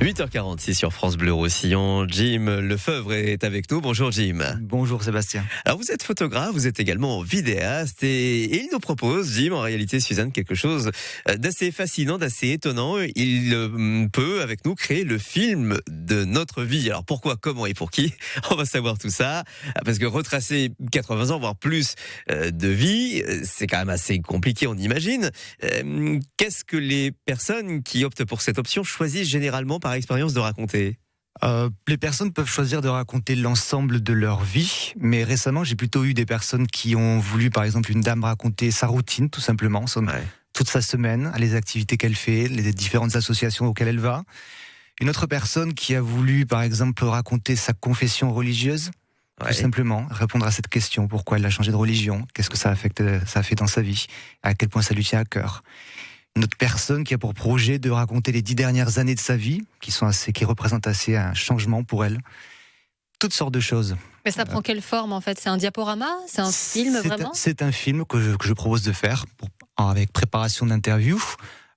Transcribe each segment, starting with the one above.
8h46 sur France Bleu Roussillon. Jim Lefebvre est avec nous. Bonjour Jim. Bonjour Sébastien. Alors vous êtes photographe, vous êtes également vidéaste et il nous propose, Jim, en réalité Suzanne, quelque chose d'assez fascinant, d'assez étonnant. Il peut avec nous créer le film de notre vie. Alors pourquoi, comment et pour qui? On va savoir tout ça. Parce que retracer 80 ans, voire plus de vie, c'est quand même assez compliqué, on imagine. Qu'est-ce que les personnes qui optent pour cette option choisissent généralement par expérience de raconter? Les personnes peuvent choisir de raconter l'ensemble de leur vie, mais récemment j'ai plutôt eu des personnes qui ont voulu, par exemple une dame raconter sa routine tout simplement, toute sa semaine, les activités qu'elle fait, les différentes associations auxquelles elle va. Une autre personne qui a voulu par exemple raconter sa confession religieuse, tout simplement, répondre à cette question, pourquoi elle a changé de religion, qu'est-ce que ça a fait dans sa vie, à quel point ça lui tient à cœur. Une autre personne qui a pour projet de raconter les 10 dernières années de sa vie, qui représentent assez un changement pour elle. Toutes sortes de choses. Mais ça prend quelle forme en fait? C'est un diaporama? C'est un film vraiment? C'est un film que je propose de faire avec préparation d'interviews,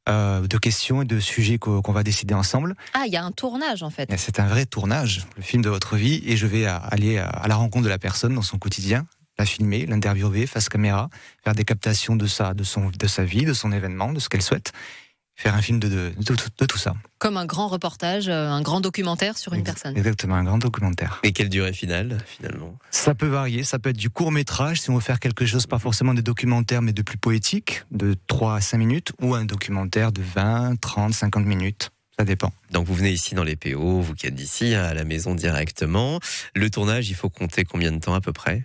de questions et de sujets qu'on va décider ensemble. Ah, il y a un tournage en fait. C'est un vrai tournage, le film de votre vie, et je vais aller à la rencontre de la personne dans son quotidien, la filmer, l'interviewer face caméra, faire des captations de sa vie, de son événement, de ce qu'elle souhaite, faire un film de tout ça. Comme un grand reportage, un grand documentaire sur une personne. Exactement, un grand documentaire. Et quelle durée finale, finalement? Ça peut varier, ça peut être du court-métrage, si on veut faire quelque chose, pas forcément des documentaires, mais de plus poétique, de 3 à 5 minutes, ou un documentaire de 20, 30, 50 minutes. Ça dépend. Donc vous venez ici dans les PO, vous qui êtes d'ici, à la maison directement. Le tournage, il faut compter combien de temps à peu près?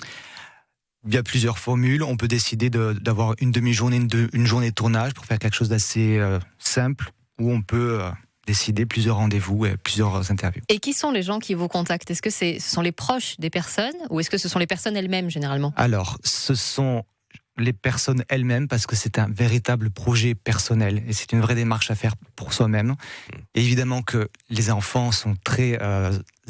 Il y a plusieurs formules. On peut décider d'avoir une demi-journée, une journée de tournage pour faire quelque chose d'assez simple, ou on peut décider plusieurs rendez-vous et plusieurs interviews. Et qui sont les gens qui vous contactent? Est-ce que ce sont les proches des personnes ou est-ce que ce sont les personnes elles-mêmes généralement? Alors, ce sont les personnes elles-mêmes parce que c'est un véritable projet personnel et c'est une vraie démarche à faire pour soi-même. Et évidemment que les enfants sont très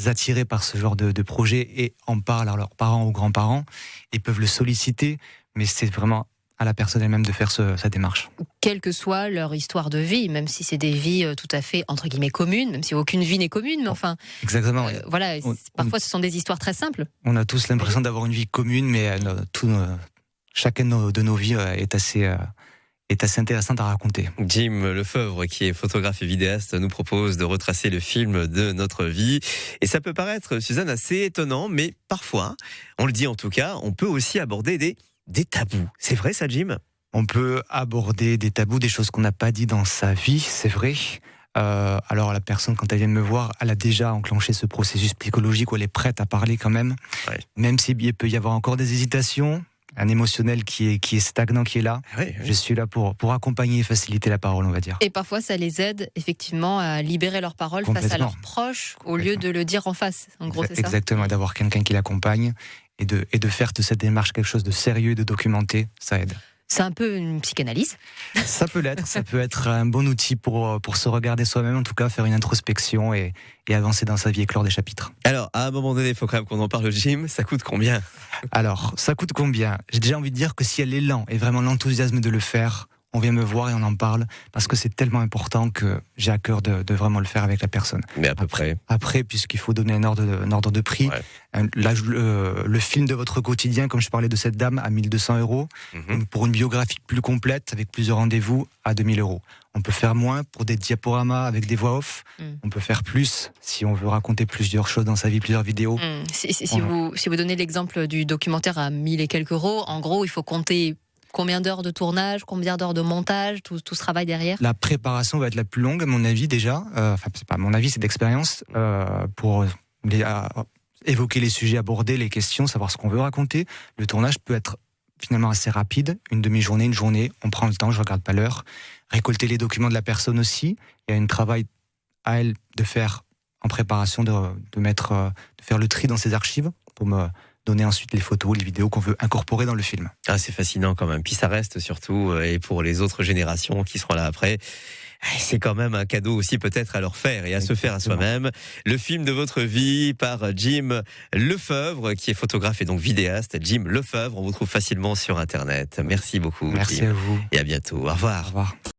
attirés par ce genre de projet et en parlent à leurs parents ou grands-parents et peuvent le solliciter, mais c'est vraiment à la personne elle-même de faire sa démarche. Quelle que soit leur histoire de vie, même si c'est des vies tout à fait, entre guillemets, communes, même si aucune vie n'est commune, mais enfin... Exactement. Voilà, parfois ce sont des histoires très simples. On a tous l'impression d'avoir une vie commune, mais chacune de nos vies est assez intéressante à raconter. Jim Lefebvre, qui est photographe et vidéaste, nous propose de retracer le film de notre vie. Et ça peut paraître, Suzanne, assez étonnant, mais parfois, on le dit en tout cas, on peut aussi aborder des tabous. C'est vrai ça, Jim? On peut aborder des tabous, des choses qu'on n'a pas dit dans sa vie, c'est vrai. Alors la personne, quand elle vient me voir, elle a déjà enclenché ce processus psychologique où elle est prête à parler quand même. Ouais. Même s'il peut y avoir encore des hésitations, un émotionnel qui est stagnant, qui est là. Oui. Je suis là pour accompagner et faciliter la parole, on va dire. Et parfois, ça les aide effectivement à libérer leur parole face à leurs proches, au lieu de le dire en face. En gros, c'est ça. Exactement, d'avoir quelqu'un qui l'accompagne et de faire de cette démarche quelque chose de sérieux et de documenté, ça aide. C'est un peu une psychanalyse. Ça peut l'être, ça peut être un bon outil pour se regarder soi-même, en tout cas faire une introspection et avancer dans sa vie et clore des chapitres. Alors, à un moment donné, il faut quand même qu'on en parle, Jim, ça coûte combien? Alors, ça coûte combien? J'ai déjà envie de dire que s'il y a l'élan et vraiment l'enthousiasme de le faire, on vient me voir et on en parle, parce que c'est tellement important que j'ai à cœur de vraiment le faire avec la personne. Mais à peu près? Après, puisqu'il faut donner un ordre de prix, là, le film de votre quotidien, comme je parlais de cette dame, à 1 200 €. Pour une biographie plus complète, avec plusieurs rendez-vous, à 2 000 €. On peut faire moins pour des diaporamas avec des voix off. On peut faire plus si on veut raconter plusieurs choses dans sa vie, plusieurs vidéos. Si vous donnez l'exemple du documentaire à 1 000 et quelques €, en gros, il faut compter combien d'heures de tournage, combien d'heures de montage, tout ce travail derrière? La préparation va être la plus longue, à mon avis, déjà. C'est pas mon avis, c'est d'expérience. Pour évoquer les sujets, aborder les questions, savoir ce qu'on veut raconter. Le tournage peut être finalement assez rapide. Une demi-journée, une journée, on prend le temps, je regarde pas l'heure. Récolter les documents de la personne aussi. Il y a un travail à elle de faire en préparation, de faire le tri dans ses archives pour me donner ensuite les photos, les vidéos qu'on veut incorporer dans le film. Ah, c'est fascinant quand même. Puis ça reste surtout, et pour les autres générations qui seront là après, c'est quand même un cadeau aussi peut-être à leur faire et à se faire à soi-même. Le film de votre vie par Jim Lefebvre, qui est photographe et donc vidéaste. Jim Lefebvre, on vous trouve facilement sur Internet. Merci beaucoup. Merci Jim. à vous. Et à bientôt. Au revoir. Au revoir.